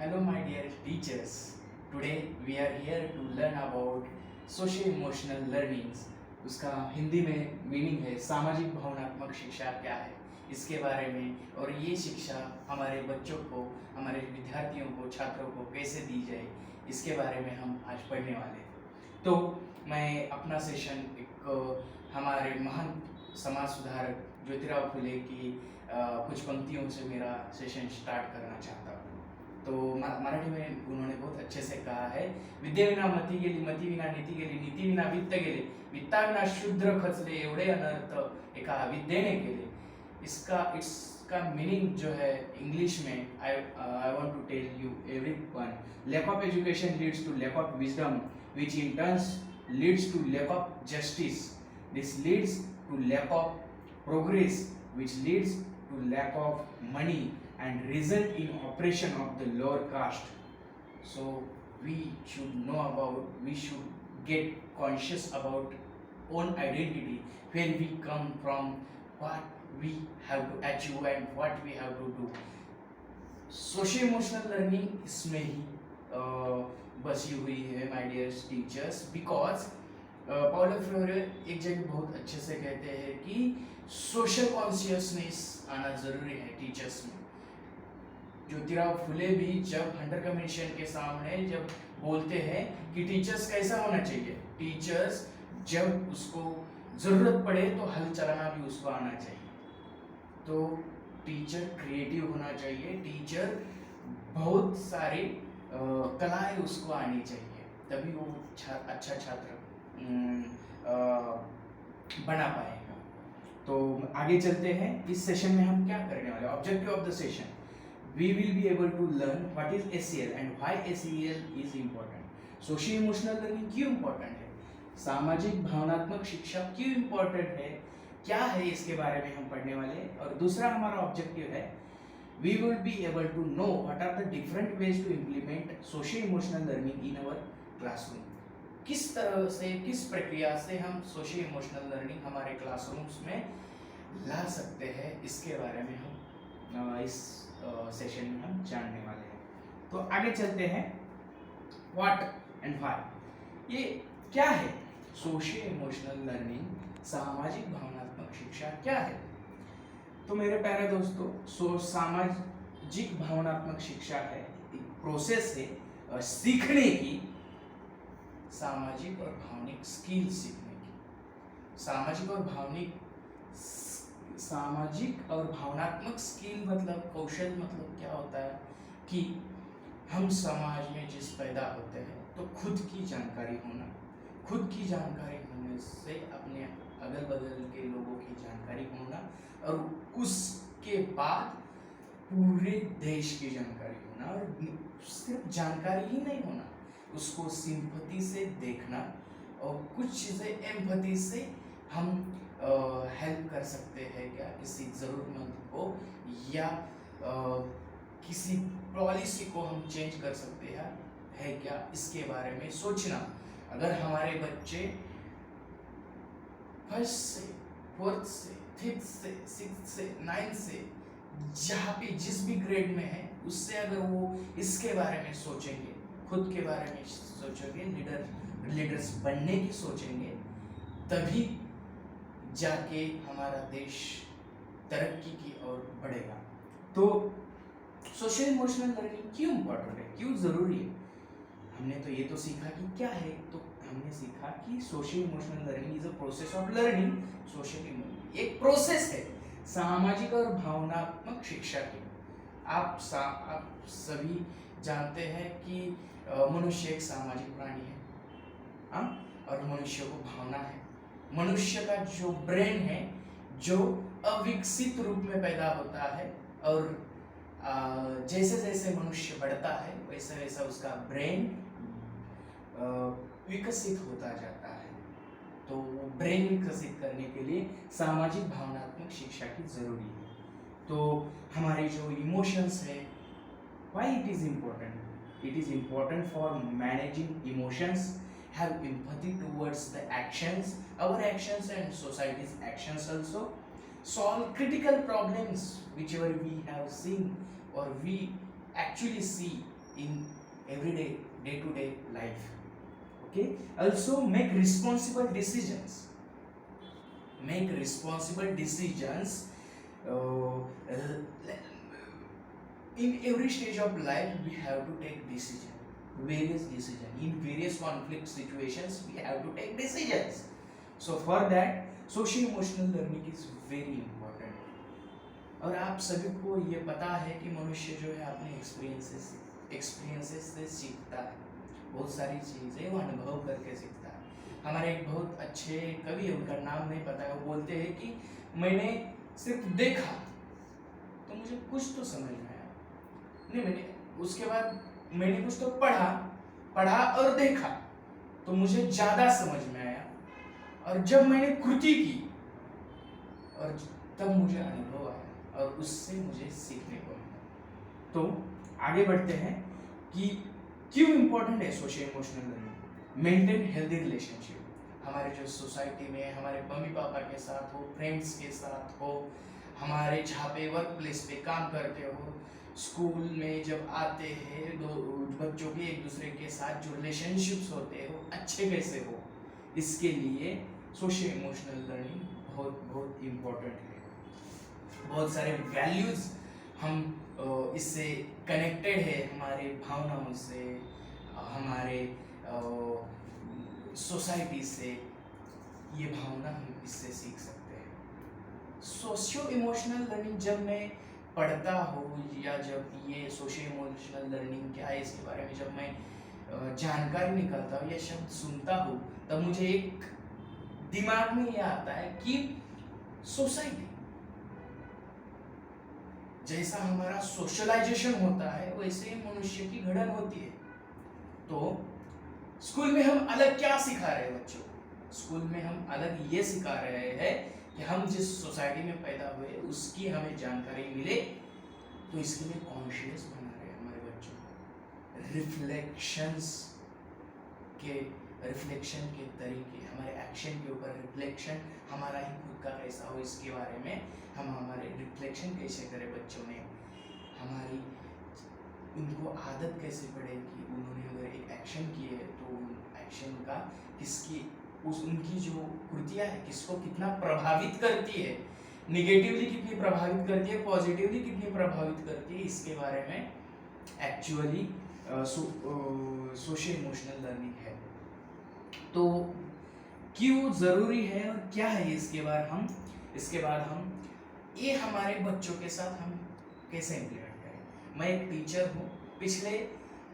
Hello, my dear teachers. Today we are here to learn about social emotional learnings. उसका हिंदी में meaning है सामाजिक भावनात्मक शिक्षा क्या है इसके बारे में, और ये शिक्षा हमारे बच्चों को, हमारे विद्यार्थियों को, छात्रों को कैसे दी जाए इसके बारे में हम आज पढ़ने वाले हैं। तो मैं अपना सेशन एक हमारे महान समाज सुधारक ज्योतिराव फुले की कुछ पंक्तियों से मेरा सेशन स्टार्ट करना चाहता हूँ। तो मराठी में उन्होंने बहुत अच्छे से कहा है, विद्ये विना मती गेली, मती विना नीती गेली, नीती विना वित्त गेले, वित्ता विना शूद्र खचले, एवढे अनर्थ एका विद्येने केले। इसका मीनिंग जो है इंग्लिश में, I want to tell you everyone, lack of education leads to lack of wisdom, which in turn leads to lack of justice. This leads to lack of progress, which leads to lack of money and result in oppression of the lower caste. So we should get conscious about own identity, where we come from, what we have to achieve and what we have to do. Social emotional learning इसमें ही बसी हुई है my dear teachers, because Paulo Freire एक जगह बहुत अच्छे से कहते हैं कि सोशल कॉन्शियसनेस आना जरूरी है टीचर्स में। ज्योतिराव फुले भी जब हंटर कमीशन के सामने जब बोलते हैं कि टीचर्स कैसा होना चाहिए, टीचर्स जब उसको जरूरत पड़े तो हल चलाना भी उसको आना चाहिए। तो टीचर क्रिएटिव होना चाहिए, टीचर बहुत सारी कलाएं उसको आनी चाहिए, तभी वो अच्छा छात्र बना पाएगा। तो आगे चलते हैं, इस सेशन में हम क्या करने वाले, objective of the session, we will be able to learn what is SEL and why SEL is important. Social emotional learning क्यों इम्पोर्टेंट है, सामाजिक भावनात्मक शिक्षा क्यों इम्पोर्टेंट है, क्या है, इसके बारे में हम पढ़ने वाले हैं। और दूसरा हमारा ऑब्जेक्टिव है, we will be able to know what are the different ways to implement social emotional learning in our classroom। किस तरह से, किस प्रक्रिया से हम सोशल इमोशनल लर्निंग हमारे क्लासरूम्स में ला सकते हैं, इसके बारे में हम इस सेशन में हम जानने वाले हैं। तो आगे चलते हैं, व्हाट एंड व्हाई, ये क्या है सोशल इमोशनल लर्निंग, सामाजिक भावनात्मक शिक्षा क्या है। तो मेरे प्यारे दोस्तों, सामाजिक भावनात्मक शिक्षा है, एक प्रोसेस है सीखने की, सामाजिक और भावनिक स्किल सीखने की। सामाजिक और भावनात्मक स्किल मतलब कौशल, मतलब क्या होता है कि हम समाज में जिस पैदा होते हैं तो खुद की जानकारी होना, खुद की जानकारी होने से अपने अगल बगल के लोगों की जानकारी होना, और उसके बाद पूरे देश की जानकारी होना, और सिर्फ जानकारी ही नहीं होना, उसको सिंपैथी से देखना, और कुछ चीज़ें एम्पैथी से हम हेल्प कर सकते हैं क्या किसी ज़रूरतमंद को, या किसी पॉलिसी को हम चेंज कर सकते हैं है क्या, इसके बारे में सोचना। अगर हमारे बच्चे फर्स्ट से, फोर्थ से, फिफ्थ से, सिक्स्थ से, नाइन्थ से, जहाँ पे जिस भी ग्रेड में है, उससे अगर वो इसके बारे में सोचेंगे, खुद के बारे में सोचेंगे, लीडर्स बनने की सोचेंगे, तभी जाके हमारा देश तरक्की की ओर बढ़ेगा। तो सोशल इमोशनल लर्निंग क्यों इम्पोर्टेंट है, क्यों ज़रूरी है। हमने तो ये तो सीखा कि क्या है, तो हमने सीखा कि social emotional learning is a process of learning. Social एक प्रोसेस है सामाजिक और भावनात्मक शिक्षा की। आप सभी जानते हैं कि मनुष्य एक सामाजिक प्राणी है, और मनुष्य को भावना है। मनुष्य का जो ब्रेन है, जो अविकसित रूप में पैदा होता है, और जैसे जैसे मनुष्य बढ़ता है वैसे वैसा उसका ब्रेन विकसित होता जाता है। तो वो ब्रेन विकसित करने के लिए सामाजिक भावनात्मक शिक्षा की जरूरी है। तो हमारे जो इमोशंस है, why it is important, it is important for managing emotions, have empathy towards the actions, our actions and society's actions also, solve critical problems whichever we have seen or we actually see in everyday day-to-day life. Okay, also make responsible decisions. Make responsible decisions in every stage of life. We have to take various decisions in various conflict situations. We have to take decisions. So for that, social emotional learning is very important. और आप सभी को ये पता है कि मनुष्य जो है अपने एक्सपीरियंसेस से सीखता है। बहुत सारी चीज़ें वो अनुभव करके सीखता है। हमारे एक बहुत अच्छे कवि है, उनका नाम नहीं पता है, वो बोलते हैं कि मैंने सिर्फ देखा तो मुझे कुछ तो समझ में आया, नहीं मैंने उसके बाद मैंने कुछ तो पढ़ा और देखा तो मुझे ज़्यादा समझ में आया, और जब मैंने कृति की और तब मुझे अनुभव आया और उससे मुझे सीखने को मिला। तो आगे बढ़ते हैं कि क्यों इम्पोर्टेंट है social emotional learning. Maintain healthy relationship. हमारे जो सोसाइटी में हमारे मम्मी पापा के साथ हो, फ्रेंड्स के साथ हो, हमारे जहाँ पे वर्क प्लेस पे काम करते हो, स्कूल में जब आते हैं, दो बच्चों के एक दूसरे के साथ जो रिलेशनशिप्स होते हो अच्छे कैसे हो, इसके लिए सोशल इमोशनल लर्निंग बहुत बहुत इम्पोर्टेंट है। बहुत सारे वैल्यूज हम इससे कनेक्टेड है, हमारे भावनाओं से, हमारे सोसाइटी से, ये भावना हम इससे सीख सकते हैं। सोशियो इमोशनल लर्निंग जब मैं पढ़ता हूँ या जब ये सोशियो इमोशनल लर्निंग क्या है इसके बारे में जब मैं जानकारी निकालता हूँ या शब्द सुनता हूँ, तब मुझे एक दिमाग में ये आता है कि सोसाइटी जैसा हमारा सोशलाइजेशन होता है वैसे मनुष्य की गठन होती है। तो स्कूल में हम अलग क्या सिखा रहे हैं बच्चों को? स्कूल में हम अलग ये सिखा रहे हैं कि हम जिस सोसाइटी में पैदा हुए उसकी हमें जानकारी मिले, तो इसके लिए कॉन्शियस बना रहे हैं हमारे बच्चों को। रिफ्लेक्शन के तरीके, हमारे एक्शन के ऊपर रिफ्लेक्शन, हमारा ही खुद का कैसा हो इसके बारे में हम हमारे रिफ्लेक्शन कैसे करें बच्चों में, हमारी उनको आदत कैसे पड़ेगी, उन्होंने अगर एक एक्शन किए तो उन एक्शन का उनकी जो कृतियाँ है किसको कितना प्रभावित करती है, निगेटिवली कितनी प्रभावित करती है, पॉजिटिवली कितनी प्रभावित करती है, इसके बारे में एक्चुअली सोशल इमोशनल लर्निंग है। तो क्यों ज़रूरी है और क्या है इसके बाद हम ये हमारे बच्चों के साथ हम कैसे इम्प्लीमेंट करें। मैं एक टीचर हूँ, पिछले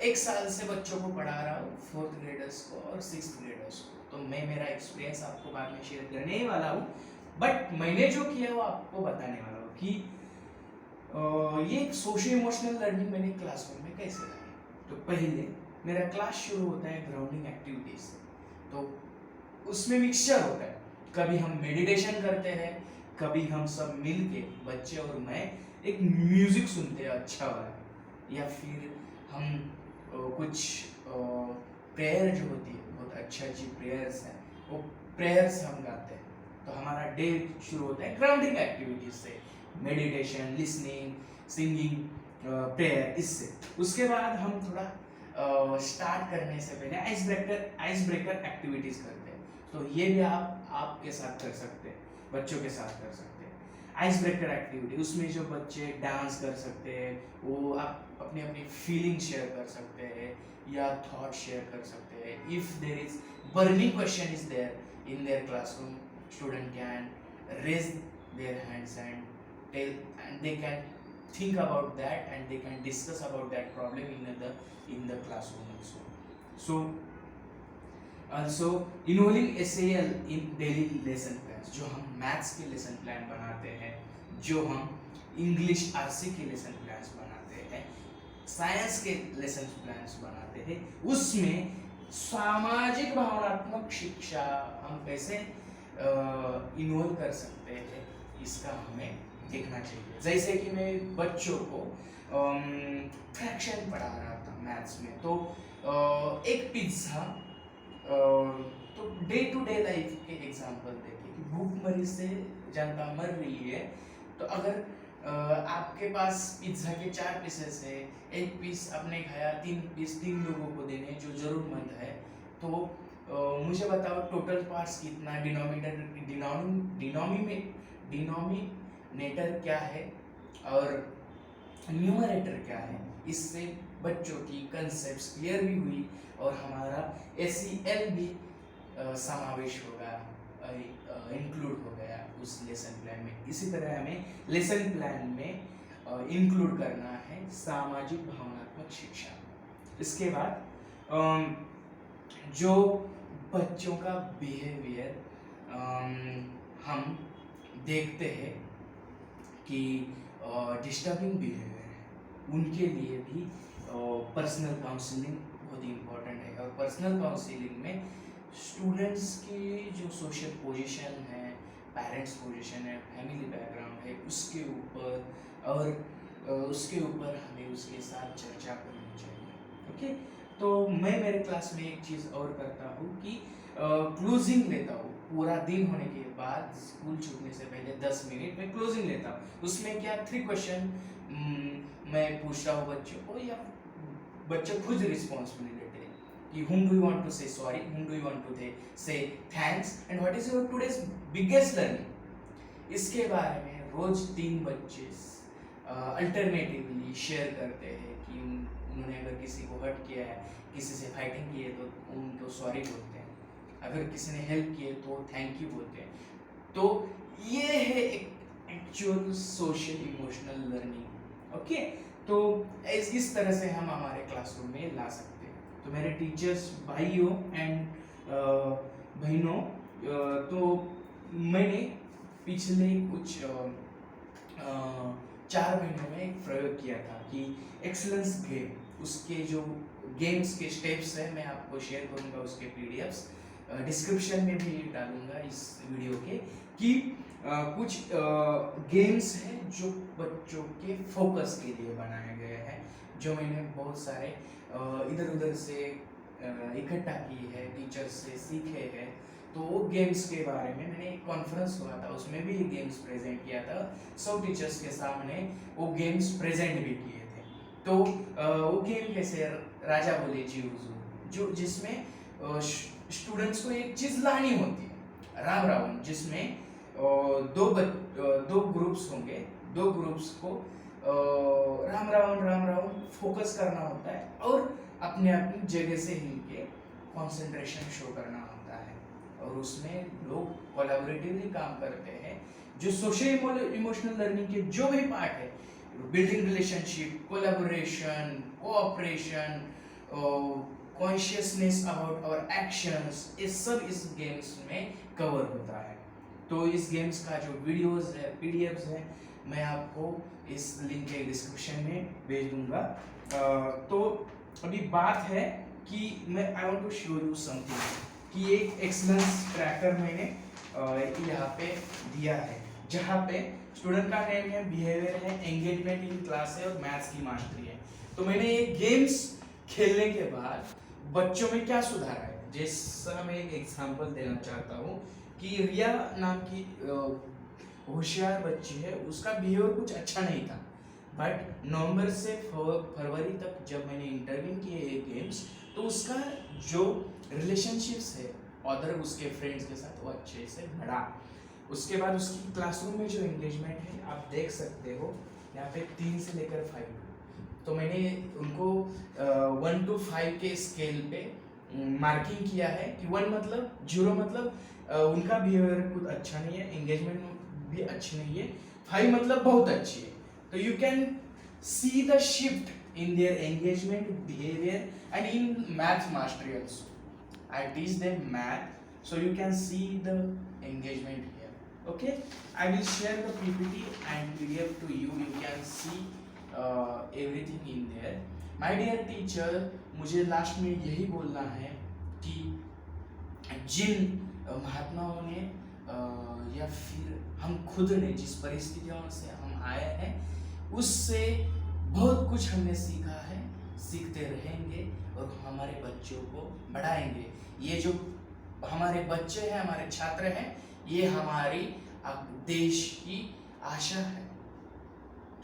1 साल से बच्चों को पढ़ा रहा हूँ, 4th ग्रेडर्स को और 6th ग्रेडर्स को। तो मैं मेरा एक्सपीरियंस आपको बाद में शेयर करने ही वाला हूँ, बट मैंने जो किया वो आपको बताने वाला हूँ कि ये सोशल इमोशनल लर्निंग मैंने क्लासरूम में कैसे लाई। तो पहले मेरा क्लास शुरू होता है ग्राउंडिंग एक्टिविटीज से। तो उसमें मिक्सचर होता है, कभी हम मेडिटेशन करते हैं, कभी हम सब मिल के बच्चे और मैं एक म्यूजिक सुनते हैं अच्छा वाला, या फिर हम कुछ प्रेयर जो होती है बहुत अच्छी प्रेयर्स हैं, वो प्रेयर्स हम गाते हैं। तो हमारा डे शुरू होता है ग्राउंडिंग एक्टिविटीज से, मेडिटेशन, लिसनिंग, सिंगिंग, प्रेयर, इससे। उसके बाद हम थोड़ा स्टार्ट करने से पहले आइस ब्रेकर एक्टिविटीज करते हैं। तो ये भी आप आपके साथ कर सकते हैं, बच्चों के साथ कर सकते हैं। आइस ब्रेकर एक्टिविटी, उसमें जो बच्चे डांस कर सकते हैं, वो आप अपनी अपनी फीलिंग शेयर कर सकते हैं या थॉट शेयर कर सकते हैं। If there is burning question is there in their classroom, student can raise their hands and tell, and they can think about that and they can discuss about that problem in the classroom also. So also involving SAL in daily lesson plans, जो हम maths के lesson plan बनाते हैं, जो हम English RC के lesson plans बनाते हैं, साइंस के लेसन प्लान्स बनाते हैं, उसमें सामाजिक भावनात्मक शिक्षा हम कैसे इन्वॉल्व कर सकते हैं, इसका हमें देखना चाहिए। जैसे कि मैं बच्चों को फ्रैक्शन पढ़ा रहा था मैथ्स में, तो एक पिज्ज़ा, तो डे टू डे लाइफ के एग्जांपल देखिए कि भूखमरी से जनता मर रही है, तो अगर आपके पास पिज्ज़ा के 4 पीसेस है, एक पीस आपने खाया, 3 पीस 3 लोगों को देने जो ज़रूरतमंद है, तो मुझे बताओ टोटल पार्ट्स कितना, डिनोमिनेटर क्या है और न्यूमरेटर क्या है। इससे बच्चों की कंसेप्ट्स क्लियर भी हुई और हमारा SEL भी समावेश होगा, इंक्लूड हो गया उस लेसन प्लान में। इसी तरह हमें लेसन प्लान में इंक्लूड करना है सामाजिक भावनात्मक शिक्षा। इसके बाद जो बच्चों का बिहेवियर हम देखते हैं कि डिस्टर्बिंग बिहेवियर है, उनके लिए भी पर्सनल काउंसलिंग बहुत इम्पोर्टेंट है। और पर्सनल काउंसलिंग में स्टूडेंट्स की जो सोशल पोजीशन है, पेरेंट्स पोजीशन है, फैमिली बैकग्राउंड है, उसके ऊपर हमें उसके साथ चर्चा करनी चाहिए। ओके, तो मैं मेरे क्लास में एक चीज़ और करता हूँ कि क्लोजिंग लेता हूँ। पूरा दिन होने के बाद स्कूल छूटने से पहले 10 मिनट में क्लोजिंग लेता हूँ। उसमें क्या 3 क्वेश्चन मैं पूछता हूँ बच्चों को, या बच्चे खुद रिस्पॉन्सिबिलिटी लेते हैं कि whom do you want to say sorry, whom do you want to say thanks and what is your today's biggest learning। इसके बारे में रोज 3 बच्चे अल्टरनेटिवली शेयर करते हैं कि उन्होंने अगर किसी को हर्ट किया है, किसी से फाइटिंग की है, तो उनको सॉरी बोलते हैं, अगर किसी ने हेल्प की है तो थैंक यू बोलते हैं। तो ये है actual social emotional learning. Okay, तो इस तरह से हम हमारे क्लासरूम में ला सकते हैं। तो मेरे टीचर्स भाइयों एंड बहनों, तो मैंने पिछले कुछ 4 महीनों में एक प्रयोग किया था कि एक्सीलेंस गेम, उसके जो गेम्स के स्टेप्स हैं मैं आपको शेयर करूंगा, उसके PDFs डिस्क्रिप्शन में भी डालूंगा इस वीडियो के, कि कुछ गेम्स हैं जो बच्चों के फोकस के लिए बनाए गए हैं, जो मैंने बहुत सारे इधर उधर से इकट्ठा किए हैं, टीचर्स से सीखे हैं। तो वो गेम्स के बारे में मैंने एक कॉन्फ्रेंस हुआ था, उसमें भी ये गेम्स प्रेजेंट किया था, सब टीचर्स के सामने वो गेम्स प्रेजेंट भी किए थे। तो वो गेम कैसे, राजा बोले जी हुजूर, जो जिसमें स्टूडेंट्स को एक चीज लानी होती है, राम रावण, जिसमें दो ग्रुप्स होंगे, 2 ग्रुप्स को राम रावण फोकस करना होता है और अपने अपनी जगह से हिल के कॉन्सेंट्रेशन शो करना होता है, और उसमें लोग कोलैबोरेटिवली काम करते हैं। जो सोशल इमोशनल लर्निंग के जो भी पार्ट है, building relationship, collaboration, cooperation, consciousness about our actions, ये सब इस गेम्स में कवर होता है। तो इस गेम्स का जो वीडियोस है, PDFs है, मैं आपको इस लिंक के डिस्क्रिप्शन में भेज दूंगा। तो अभी बात है कि मैं I want to show you something, कि एक एक्सीलेंस ट्रैकर मैंने यहाँ पे दिया है, जहाँ पे स्टूडेंट का नेम है, बिहेवियर है, एंगेजमेंट इन क्लास है और मैथ्स की मास्टरी है। तो मैंने ये गेम्स खेलने के बाद बच्चों में क्या सुधार है, जैसा मैं एक एग्जांपल देना चाहता हूँ कि रिया नाम की होशियार बच्ची है, उसका बिहेवियर कुछ अच्छा नहीं था, बट नवंबर से फरवरी तक जब मैंने इंटरव्यू किए ये गेम्स, तो उसका जो रिलेशनशिप्स है अदर उसके फ्रेंड्स के साथ वो अच्छे से बढ़ा। उसके बाद उसकी क्लासरूम में जो एंगेजमेंट है आप देख सकते हो, यहाँ पे 3 से लेकर 5। तो मैंने उनको 1 to 5 के स्केल पे मार्किंग किया है कि 1 मतलब 0 मतलब उनका बिहेवियर कुछ अच्छा नहीं है, एंगेजमेंट भी अच्छी नहीं है, 5 मतलब बहुत अच्छी है। तो you can see the shift in their engagement, behaviour and in math mastery also. I teach them math, so you can see the engagement here. Okay, I will share the PPT and PDF to you. You can see everything in there. My dear teacher, मुझे last में यही बोलना है कि जिन महात्माओं ने या फिर हम खुद ने जिस परिस्थितियों से हम आए हैं, उससे बहुत कुछ हमने सीखा है, सीखते रहेंगे और हमारे बच्चों को बढ़ाएंगे। ये जो हमारे बच्चे हैं, हमारे छात्र हैं, ये हमारी देश की आशा है।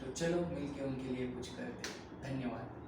तो चलो मिलके उनके लिए कुछ करते हैं। धन्यवाद।